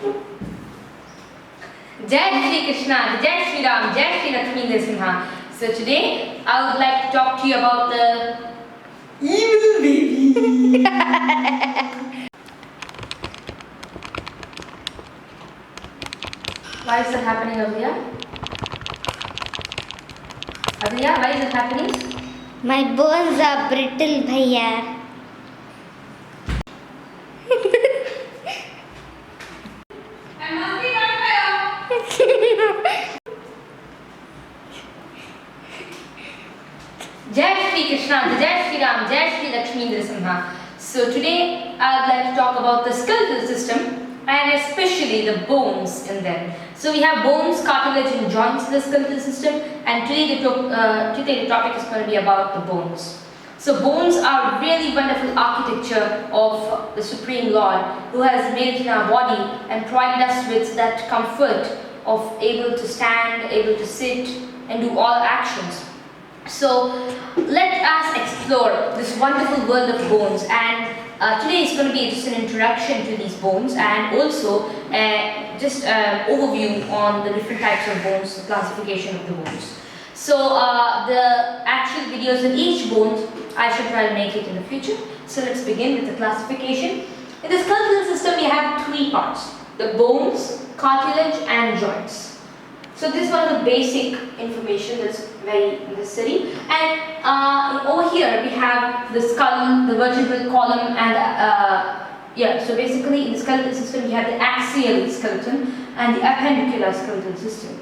Jai Shri Krishna, Jai Shri Ram, Jai Shri Lakshmi Narasimha. So today I would like to talk to you about the evil baby. Why is that happening, Abhigya? Abhigya, why is it happening? My bones are brittle, bhaiya. Jai Shri Krishna, Jai Shri Ram, Jai Shri Lakshmi Narasimha. So today I would like to talk about the skeletal system and especially the bones in them. So we have bones, cartilage and joints in the skeletal system, and today the topic is going to be about the bones. So bones are really wonderful architecture of the Supreme Lord who has made it in our body and provided us with that comfort of able to stand, able to sit and do all actions. So let us explore this wonderful world of bones, and today is going to be just an introduction to these bones and also just an overview on the different types of bones, the classification of the bones. So the actual videos of each bone I shall try to make it in the future. So let's begin with the classification. In the skeletal system we have three parts: the bones, cartilage and joints. So this is one of the basic information that's very necessary. And over here we have the skull, the vertebral column, and so basically in the skeletal system we have the axial skeleton and the appendicular skeletal system.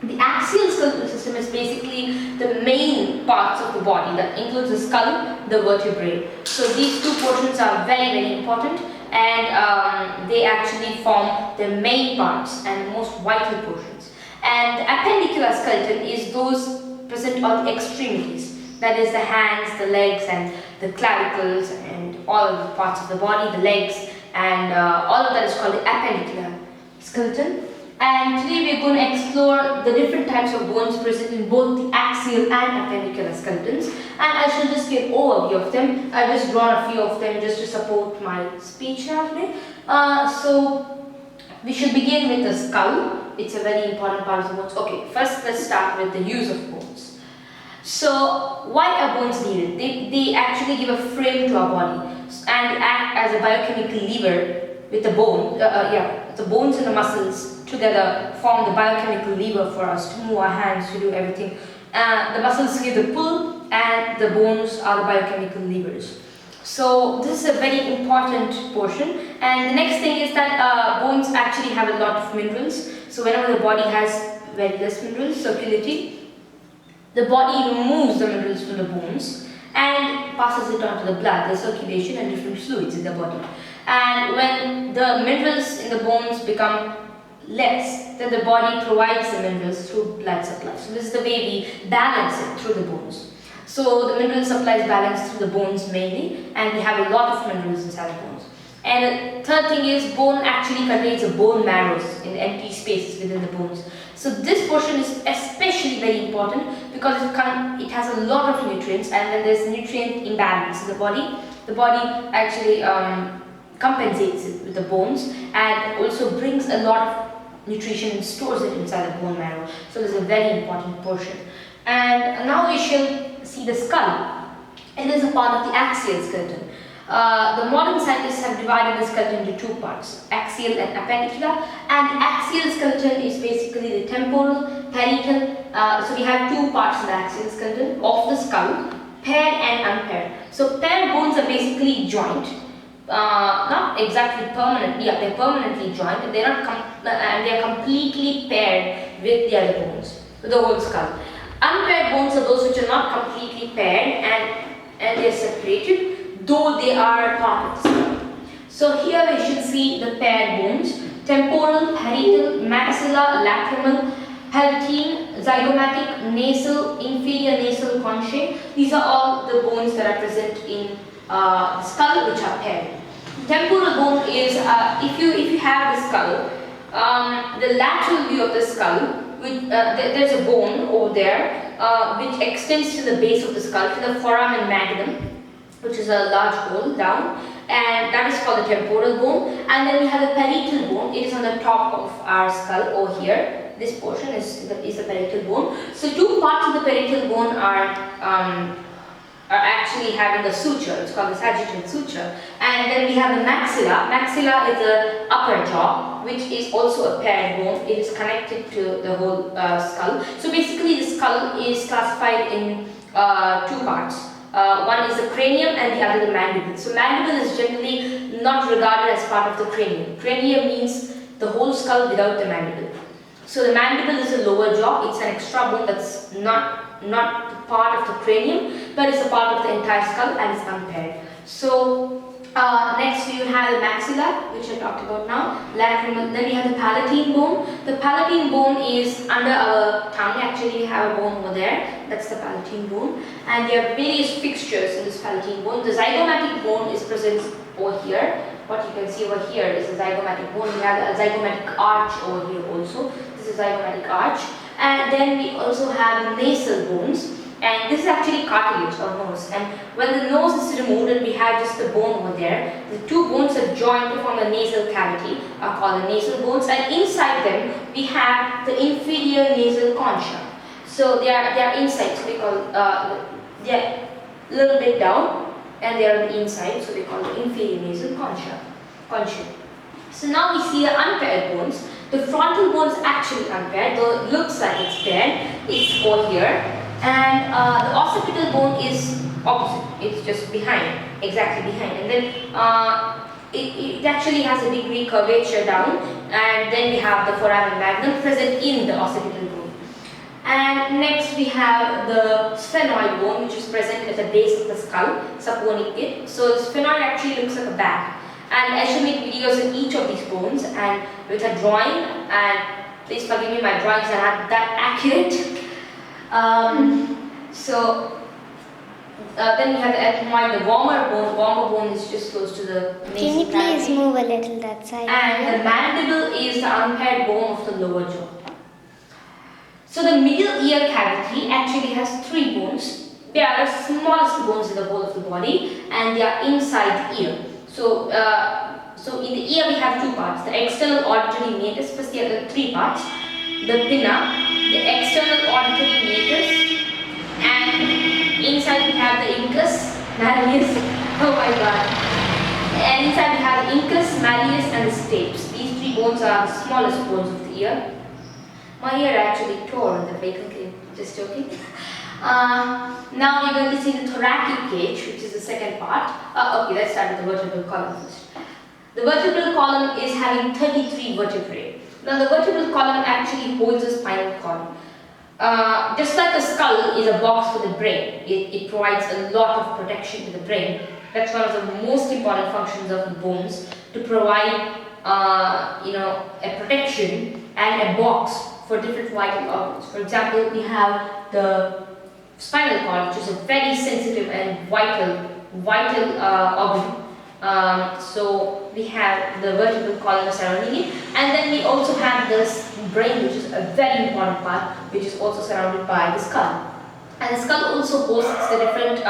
The axial skeletal system is basically the main parts of the body that includes the skull, the vertebrae. So these two portions are very, very important, and they actually form the main parts and the most vital portions. And the appendicular skeleton is those present on the extremities, that is the hands, the legs and the clavicles and all of the parts of the body, the legs, and all of that is called the appendicular skeleton. And today we are going to explore the different types of bones present in both the axial and appendicular skeletons, and I shall just give an overview of them. I've just drawn a few of them just to support my speech now today. So we should begin with the skull. It's a very important part of the bones. Okay, first let's start with the use of bones. So why are bones needed? They actually give a frame to our body and act as a biochemical lever with the bone. The bones and the muscles together form the biochemical lever for us to move our hands, to do everything. The muscles give the pull and the bones are the biochemical levers. So this is a very important portion. And the next thing is that bones actually have a lot of minerals. So whenever the body has very less minerals circulating, the body removes the minerals from the bones and passes it on to the blood, the circulation and different fluids in the body. And when the minerals in the bones become less, then the body provides the minerals through blood supply. So this is the way we balance it through the bones. So the mineral supply is balanced through the bones mainly, and we have a lot of minerals inside the bones. And the third thing is bone actually contains a bone marrows in empty spaces within the bones. So this portion is especially very important because it has a lot of nutrients, and when there's nutrient imbalance in the body actually compensates it with the bones and also brings a lot of nutrition and stores it inside the bone marrow. So this is a very important portion. And now we shall see the skull. It is a part of the axial skeleton. The modern scientists have divided the skeleton into two parts, axial and appendicular. And the axial skeleton is basically the temporal, parietal. So we have two parts in the axial skeleton of the skull, paired and unpaired. So paired bones are basically joint. Not exactly permanent, they're permanently joined, and they are completely paired with the other bones, the whole skull. Unpaired bones are those which are not completely paired and they are separated, though they are part of the skull. So here we should see the paired bones: temporal, parietal, maxilla, lacrimal, palatine, zygomatic, nasal, inferior nasal conchae. These are all the bones that are present in the skull, which are paired. Temporal bone is if you have the skull, the lateral view of the skull, there's a bone over there which extends to the base of the skull, to the foramen magnum, which is a large hole down, and that is called the temporal bone. And then we have the parietal bone, bone. It is on the top of our skull over here. This portion is the parietal bone. So two parts of the parietal bone are actually having a suture. It's called the sagittal suture. And then we have the maxilla. Maxilla is the upper jaw, which is also a paired bone. It is connected to the whole skull. So basically the skull is classified in two parts. One is the cranium and the other the mandible. So mandible is generally not regarded as part of the cranium. Cranium means the whole skull without the mandible. So the mandible is the lower jaw. It's an extra bone that's not part of the cranium, but it's a part of the entire skull and is unpaired. So next we have the maxilla, which I talked about now. Lacrimal. Then we have the palatine bone. The palatine bone is under our tongue. Actually, we have a bone over there. That's the palatine bone. And there are various fixtures in this palatine bone. The zygomatic bone is present over here. What you can see over here is the zygomatic bone. We have a zygomatic arch over here also. This is zygomatic arch. And then we also have nasal bones. And this is actually cartilage or nose. And when the nose is removed and we have just the bone over there, the two bones are joined to form a nasal cavity are called the nasal bones. And inside them we have the inferior nasal concha. So they are inside. So we call they are a little bit down and they are on the inside. So we call the inferior nasal concha. So now we see the unpaired bones. The frontal bone is actually unpaired, though it looks like it's paired. It's over here. And the occipital bone is opposite, it's just behind, exactly behind. And then it actually has a degree curvature down, and then we have the foramen magnum present in the occipital bone. And next we have the sphenoid bone, which is present at the base of the skull, supporting it. So the sphenoid actually looks like a bag. And I shall make videos on each of these bones and with a drawing, and please forgive me, my drawings are not that accurate. Then we have the ethmoid, the warmer bone. Warmer bone is just close to the nasal Can you please cavity. move a little that side? And the mandible is the unpaired bone of the lower jaw. So the middle ear cavity actually has three bones. They are the smallest bones in the whole of the body, and they are inside the ear. So in the ear we have two parts. The external auditory meatus, first there are the three parts. The pinna, the external auditory meatus, and inside we have the incus, malleus. Oh my god. And inside we have the incus, malleus, and the stapes. These three bones are the smallest bones of the ear. My ear actually tore in the vehicle came. Just joking. Now we're going to see the thoracic cage, which is the second part. Okay, let's start with the vertebral column first. The vertebral column is having 33 vertebrae. Now the vertebral column actually holds the spinal column. Just like the skull is a box for the brain, it provides a lot of protection to the brain. That's one of the most important functions of the bones, to provide a protection and a box for different vital organs. For example, we have the spinal cord, which is a very sensitive and vital organ. So we have the vertebral column surrounding it, and then we also have this brain, which is a very important part, which is also surrounded by the skull. And the skull also hosts the different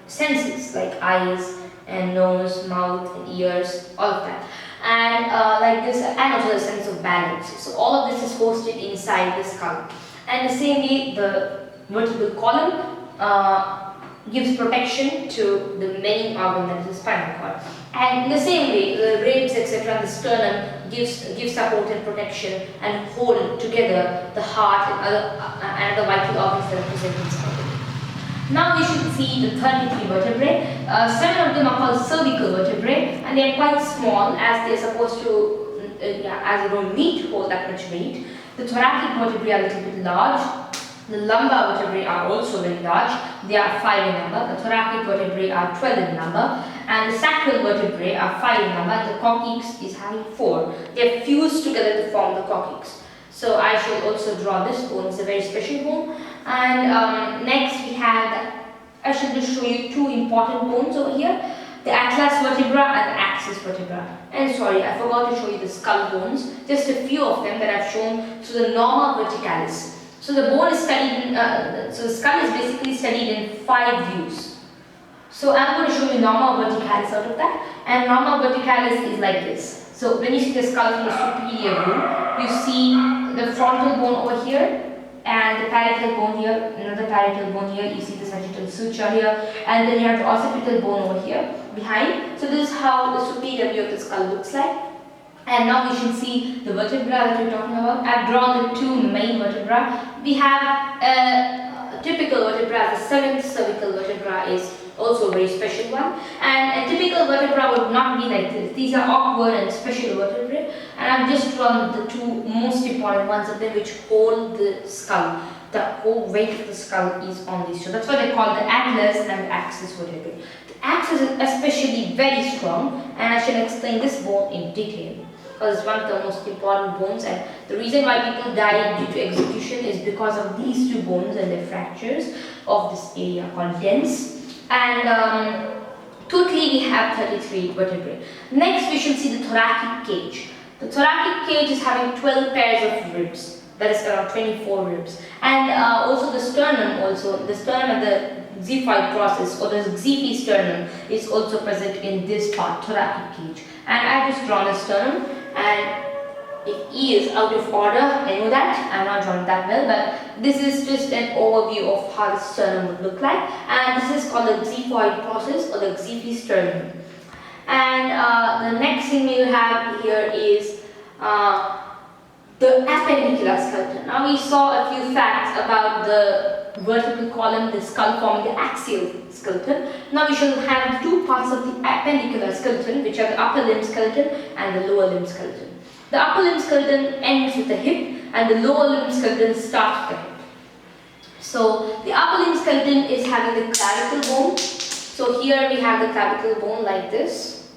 senses like eyes and nose, mouth, and ears, all of that. And like this, and also the sense of balance. So all of this is hosted inside the skull. And the same way, the vertebral column gives protection to the main organ, that is the spinal cord. And in the same way, the ribs, etc., and the sternum gives support and protection and hold together the heart and other vital organs that are present in the skull. Now we should see the 33 vertebrae. 7 of them are called cervical vertebrae, and they are quite small, as they are supposed to, as they don't hold that much weight. The thoracic vertebrae are a little bit large. The lumbar vertebrae are also very large. They are 5 in number. The thoracic vertebrae are 12 in number, and the sacral vertebrae are 5 in number. The coccyx is having 4. They are fused together to form the coccyx. So I shall also draw this bone. It's a very special bone. And next we have, I shall just show you two important bones over here. The atlas vertebra and the axis vertebra. And sorry, I forgot to show you the skull bones. Just a few of them that I've shown. So the norma verticalis. So the bone is studied in, so the skull is basically studied in 5 views. So I'm going to show you norma verticalis out of that. And norma verticalis is like this. So when you see the skull from the superior view, you see the frontal bone over here and the parietal bone here, another parietal bone here, you see the sagittal suture here, and then you have the occipital bone over here behind. So this is how the superior view of the skull looks like. And now we should see the vertebra that we're talking about. I've drawn the two main vertebra. We have a typical vertebra, the seventh cervical vertebra is also a very special one. And a typical vertebra would not be like this. These are awkward and special vertebrae. And I've just drawn the two most important ones of them which hold the skull. The whole weight of the skull is on these two. That's why they call the atlas and the axis vertebrae. The axis is especially very strong, and I shall explain this bone in detail, because it's one of the most important bones, and the reason why people die due to execution is because of these two bones and the fractures of this area called dens. And totally we have 33 vertebrae. Next we should see the thoracic cage. The thoracic cage is having 12 pairs of ribs, that is around 24 ribs. And also the sternum, and the xiphoid process or the xiphy sternum is also present in this part, thoracic cage. And I have just drawn the sternum. And if E is out of order, I know that, I'm not drawing that well, but this is just an overview of how the sternum would look like. And this is called the xiphoid process or the xiphy sternum. And the next thing we'll have here is the appendicular skeleton. Now we saw a few facts about the vertebral column, the skull forming the axial skeleton. Now we shall have two parts of the appendicular skeleton, which are the upper limb skeleton and the lower limb skeleton. The upper limb skeleton ends with the hip and the lower limb skeleton starts with the hip. So the upper limb skeleton is having the clavicle bone. So here we have the clavicle bone like this,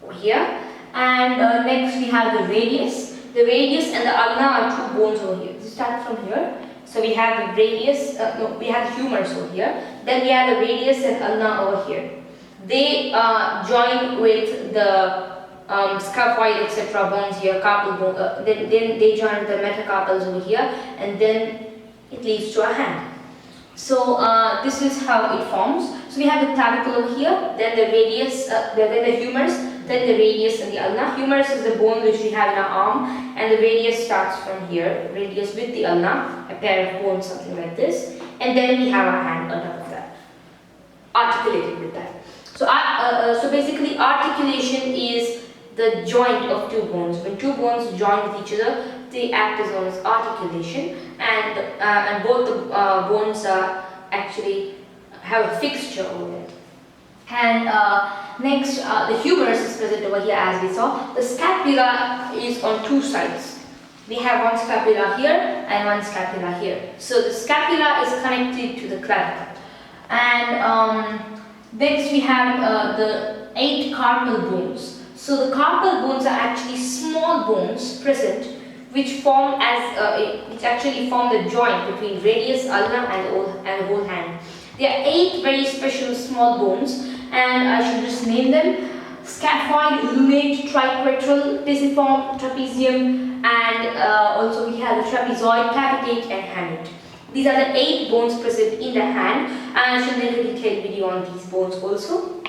over here. And next we have the radius. The radius and the ulna are two bones over here. This starts from here. So we have the radius, we have the humerus over here. Then we have the radius and ulna over here. They join with the scaphoid, etc. bones here, carpal bone. Then they join with the metacarpals over here, and then it leads to a hand. So this is how it forms. So we have the clavicle over here, then the radius, then the humerus, then the radius and the ulna. Humerus is the bone which we have in our arm, and the radius starts from here, radius with the ulna, a pair of bones, something like this. And then we have our hand on top of that, articulated with that. So, so basically articulation is the joint of two bones. When two bones join with each other, they act as known as articulation, and both the bones actually have a fixture over it. And next, the humerus is present over here as we saw. The scapula is on two sides. We have one scapula here and one scapula here. So the scapula is connected to the clavicle. And next we have the 8 carpal bones. So the carpal bones are actually small bones present which actually form the joint between radius, ulna and the whole hand. There are 8 very special small bones, and I should just name them: scaphoid, lunate, triquetral, pisiform, trapezium, and also we have the trapezoid, capitate and hamate. These are the 8 bones present in the hand, and I shall make a detailed video on these bones also.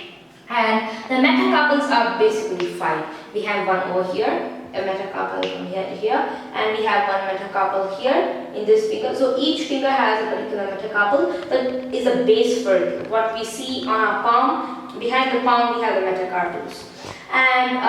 And the metacarpals are basically 5. We have one over here, a metacarpal from here to here, and we have one metacarpal here in this finger. So each finger has a particular metacarpal that is a base for it. What we see on our palm, behind the palm we have the metacarpals. And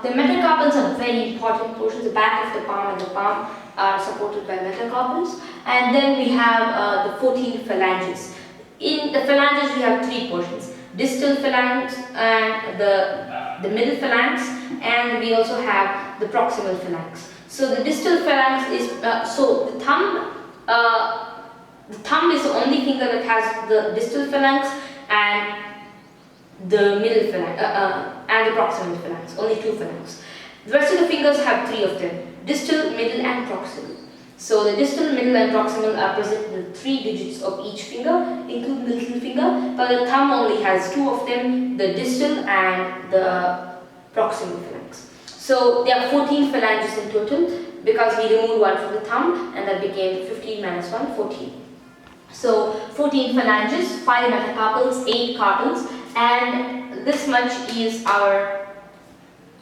the metacarpals are very important portions. The back of the palm and the palm are supported by metacarpals. And then we have the 14 phalanges. In the phalanges we have 3 portions: distal phalanx and the middle phalanx, and we also have the proximal phalanx. So the distal phalanx is so the thumb is the only finger that has the distal phalanx and the middle phalanx and the proximal phalanx. Only 2 phalanx. The rest of the fingers have 3 of them: distal, middle, and proximal. So the distal, middle, and proximal are present in the 3 digits of each finger, including the little finger, but the thumb only has 2 of them: the distal and the proximal phalanx. So there are 14 phalanges in total, because we removed one from the thumb, and that became 15 minus 1, 14. So 14 phalanges, 5 metacarpals, 8 carpals, and this much is our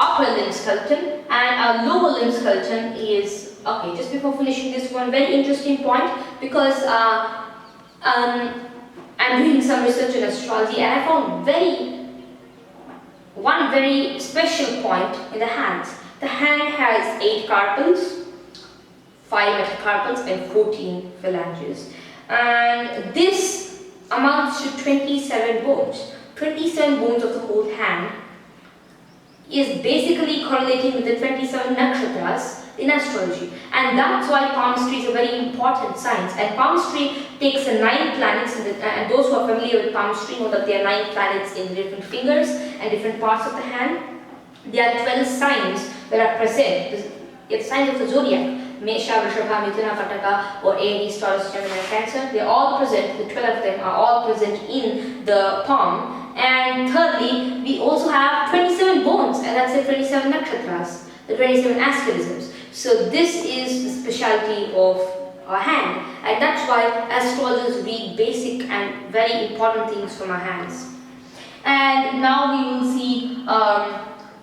upper limb skeleton, and our lower limb skeleton is, okay, just before finishing this one, very interesting point, because I'm doing some research in astrology and I found one very special point in the hands. The hand has 8 carpals, 5 metacarpals and 14 phalanges, and this amounts to 27 bones. 27 bones of the whole hand is basically correlating with the 27 nakshatras in astrology, and that's why palmistry is a very important science. And palmistry takes the 9 planets, and those who are familiar with palmistry know that there are 9 planets in different fingers and different parts of the hand. There are 12 signs that are present. The signs of the zodiac, Mesha, Vrishabha, Mithuna, Kataka, or Aries, Taurus, Gemini, Cancer, they are all present. The 12 of them are all present in the palm. And thirdly, we also have 27 bones, and that's the 27 nakshatras, the 27 asterisms. So this is the specialty of our hand, and that's why astrologers read basic and very important things from our hands. And now we will see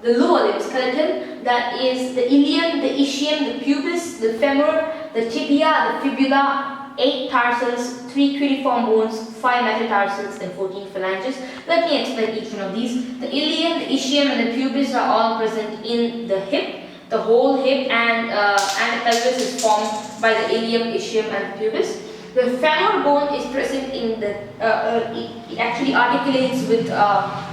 the lower limb skeleton, that is the ilium, the ischium, the pubis, the femur, the tibia, the fibula, 8 tarsals, 3 cuneiform bones, 5 metatarsals and 14 phalanges. Let me explain each one of these. The ilium, the ischium and the pubis are all present in the hip, the whole hip, and the pelvis is formed by the ilium, ischium and the pubis. The femur bone is present in the, it actually articulates with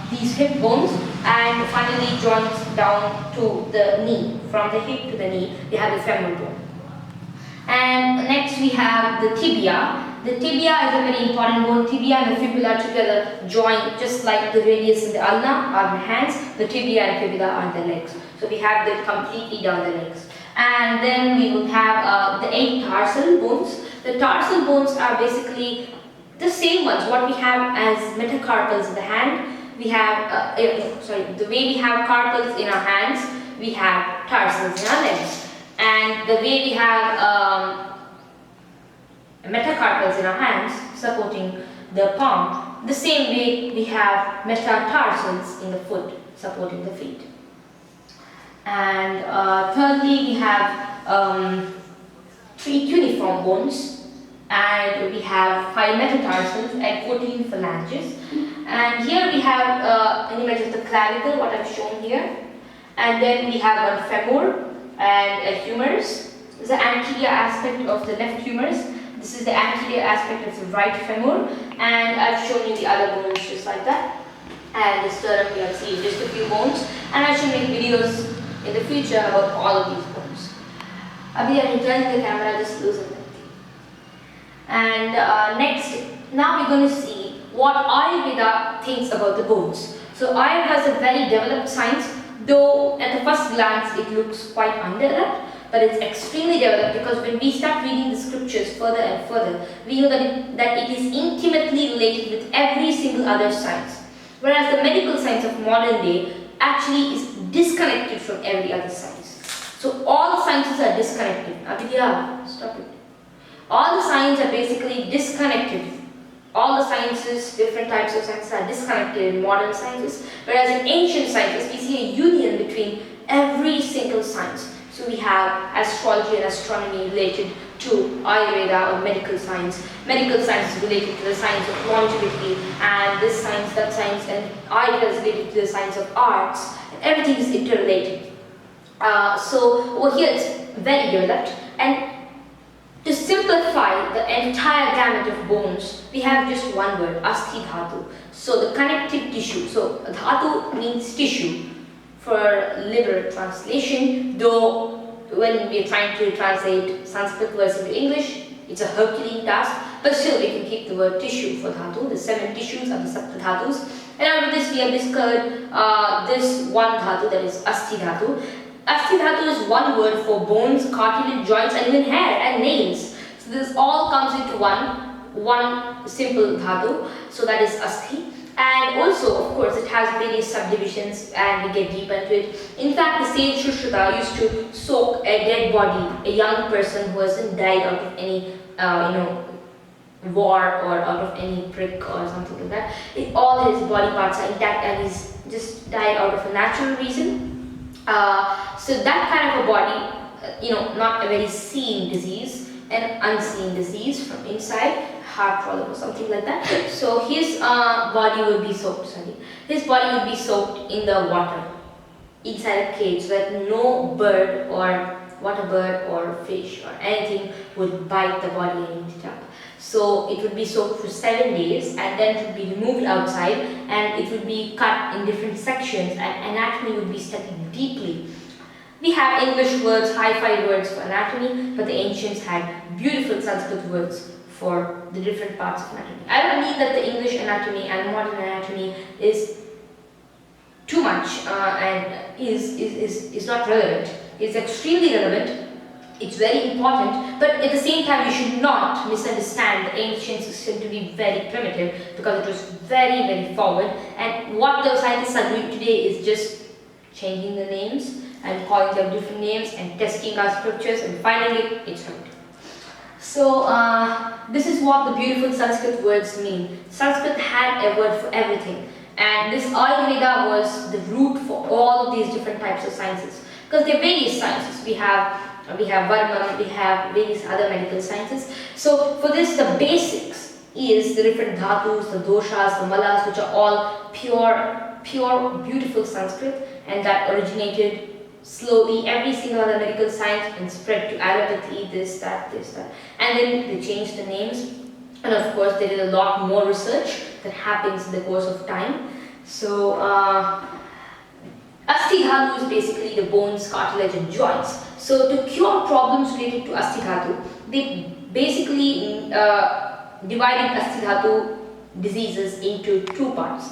these hip bones and finally joins down to the knee. From the hip to the knee, we have the femur bone. And next we have the tibia. The tibia is a very important bone. Tibia and the fibula together join, just like the radius and the ulna are the hands, the tibia and fibula are the legs. So we have them completely down the legs. And then we will have the 8 tarsal bones. The tarsal bones are basically the same ones, what we have as metacarpals in the hand. We have, the way we have carpals in our hands, we have tarsals in our legs. And the way we have metacarpals in our hands supporting the palm, the same way we have metatarsals in the foot supporting the feet. And thirdly, we have 3 cuneiform bones, and we have 5 metatarsals and 14 phalanges. And here we have an image of the clavicle, what I've shown here. And then we have one femur and a humerus. This is the anterior aspect of the left humerus. This is the anterior aspect of the right femur. And I've shown you the other bones just like that. And the sternum, you have seen just a few bones. And I should make videos in the future about all of these bones. Abhigya, you turn the camera, just loosen it. And next, now we're going to see what Ayurveda thinks about the bones. So Ayurveda has a very developed science, though at the first glance it looks quite undeveloped, but it's extremely developed, because when we start reading the scriptures further and further, we know that it is intimately related with every single other science. Whereas the medical science of modern day actually is disconnected from every other science. So all sciences are disconnected. Abhigya, stop it. All the sciences are basically disconnected. All the sciences, different types of sciences are disconnected in modern sciences, whereas in ancient sciences we see a union between every single science. So we have astrology and astronomy related to Ayurveda or medical science. Medical science is related to the science of longevity, and this science, that science, and Ayurveda is related to the science of arts. Everything is interrelated. So over here it's very developed. And to simplify the entire gamut of bones, we have just one word, asti dhatu. So the connective tissue. So dhatu means tissue for liberal translation, though when we are trying to translate Sanskrit words into English, it's a Herculean task, but still we can keep the word tissue for dhatu. The 7 tissues are the sapta dhatus. And out of this we have discovered this one dhatu, that is asti dhatu. Asti dhatu is one word for bones, cartilage, joints, and even hair and nails. So this all comes into one simple dhatu. So that is asti. And also, of course, it has various subdivisions, and we get deep into it. In fact, the sage Shushruta used to soak a dead body, a young person who hasn't died out of any, war or out of any prick or something like that. All his body parts are intact, and he's just died out of a natural reason. So that kind of a body, not a very seen disease, an unseen disease from inside, heart problem or something like that. So his body will be soaked. His body will be soaked in the water inside a cage, so that no bird or water bird or fish or anything would bite the body and eat it up. So it would be soaked for 7 days, and then it would be removed outside, and it would be cut in different sections, and anatomy would be studied deeply. We have English words, hi-fi words for anatomy, but the ancients had beautiful Sanskrit words for the different parts of anatomy. I don't mean that the English anatomy and modern anatomy is too much and is not relevant. It's extremely relevant. It's very important, but at the same time you should not misunderstand the ancient system to be very primitive, because it was very, very forward, and what the scientists are doing today is just changing the names and calling them different names and testing our scriptures, and finally it's right. So this is what the beautiful Sanskrit words mean. Sanskrit had a word for everything, and this Ayurveda was the root for all of these different types of sciences, because there are various sciences. We have Varma, we have various other medical sciences. So for this, the basics is the different dhatus, the doshas, the malas, which are all pure, beautiful Sanskrit, and that originated slowly. Every single other medical science and spread to allopathy, this, that, and then they changed the names. And of course, there is a lot more research that happens in the course of time. So Asti dhatu is basically the bones, cartilage and joints. So to cure problems related to Asti dhatu, they basically divided Asti dhatu diseases into two parts.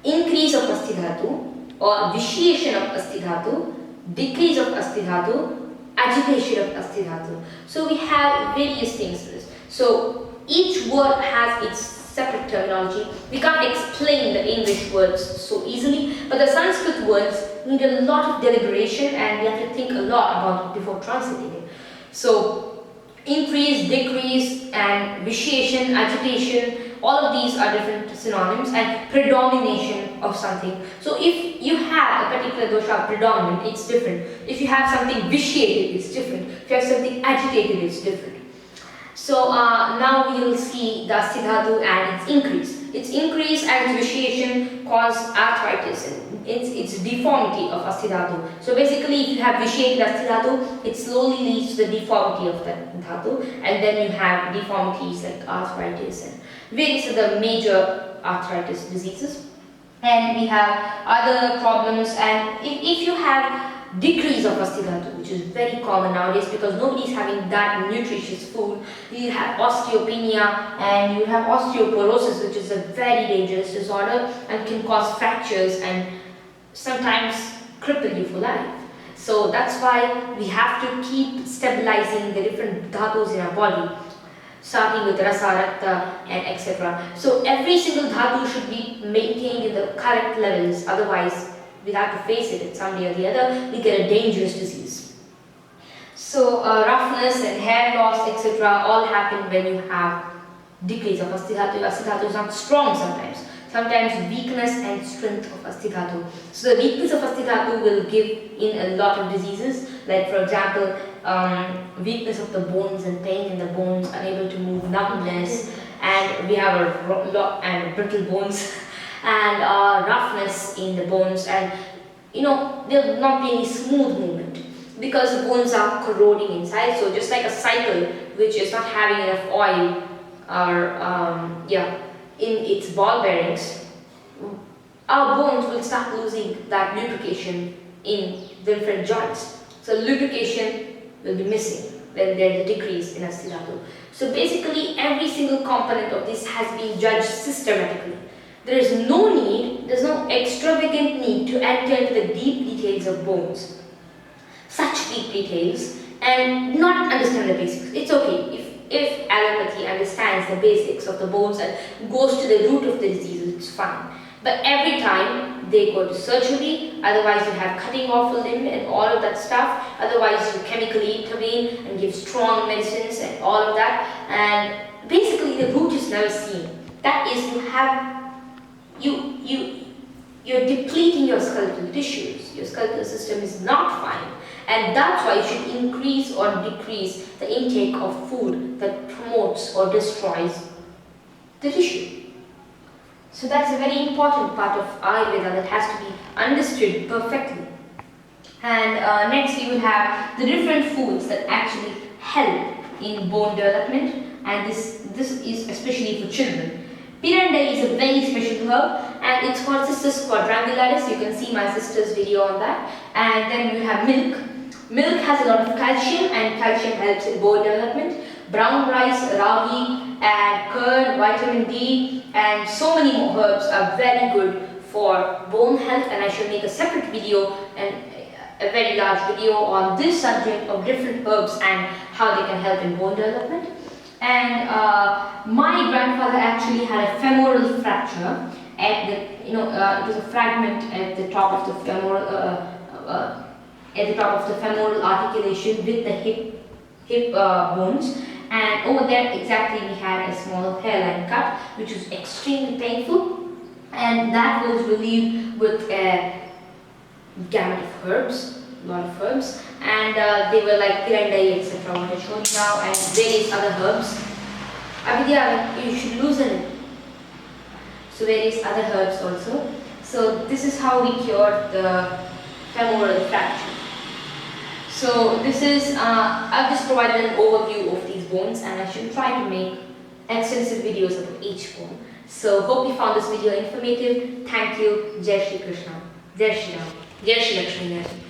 Increase of Asti dhatu, or vitiation of Asti dhatu, decrease of Asti dhatu, agitation of Asti dhatu. So we have various things for this. So each word has its separate terminology. We can't explain the English words so easily, but the Sanskrit words need a lot of deliberation, and we have to think a lot about it before translating it. So increase, decrease, and vitiation, agitation, all of these are different synonyms, and predomination of something. So if you have a particular dosha predominant, it's different. If you have something vitiated, it's different. If you have something agitated, it's different. So now we will see the Asti dhatu and its increase. Its increase and its vitiation cause arthritis, and it's deformity of Asti dhatu. So basically, if you have vitiated Asti dhatu, it slowly leads to the deformity of that dhatu, and then you have deformities like arthritis and various other major arthritis diseases. And we have other problems, and if you have decrease of Asti dhatu, which is very common nowadays because nobody is having that nutritious food, you have osteopenia and you have osteoporosis, which is a very dangerous disorder and can cause fractures and sometimes cripple you for life. So that's why we have to keep stabilizing the different dhatus in our body, starting with rasa, rakta and etc. So every single dhatu should be maintained in the correct levels, otherwise we'll have to face it some day or the other, we get a dangerous disease. So roughness and hair loss, etc. all happen when you have decrease of Asti dhatu. Asti dhatu is not strong sometimes. Sometimes weakness and strength of Asti dhatu. So the weakness of Asti dhatu will give in a lot of diseases, like for example, weakness of the bones and pain in the bones, unable to move, numbness, and we have a brittle bones. And roughness in the bones, and there will not be any smooth movement because the bones are corroding inside. So just like a cycle which is not having enough oil or in its ball bearings, our bones will start losing that lubrication in the different joints. So lubrication will be missing when there is a decrease in Asti dhatu. So basically every single component of this has been judged systematically. There is no need, there's no extravagant need to enter into the deep details of bones. Such deep details, and not understand the basics. It's okay if allopathy understands the basics of the bones and goes to the root of the disease, it's fine. But every time they go to surgery, otherwise you have cutting off a limb and all of that stuff, otherwise you chemically intervene and give strong medicines and all of that, and basically the root is never seen. That is, you're depleting your skeletal tissues. your skeletal system is not fine, and that's why you should increase or decrease the intake of food that promotes or destroys the tissue. So that's a very important part of Ayurveda that has to be understood perfectly. And next you will have the different foods that actually help in bone development, and this is especially for children. Pirandai is a very special herb, and it's called Cistus quadrangularis. You can see my sister's video on that. And then you have milk. Milk has a lot of calcium, and calcium helps in bone development. Brown rice, ragi, and curd, vitamin D, and so many more herbs are very good for bone health, and I shall make a separate video and a very large video on this subject of different herbs and how they can help in bone development. And my grandfather actually had a femoral fracture at the, it was a fragment at the top of the femoral articulation with the hip bones, and over there exactly we had a small hairline cut which was extremely painful, and that was relieved with a gamut of herbs, a lot of herbs, and they were like pirandai, etc. what I showed you now, and various other herbs. Abhigya, you should loosen it. So various other herbs also. So this is how we cured the femoral fracture. So this is, I've just provided an overview of these bones, and I should try to make extensive videos about each bone. So hope you found this video informative. Thank you. Jai Shri Krishna. Jai Shri Ram. Jai Shri Lakshmi.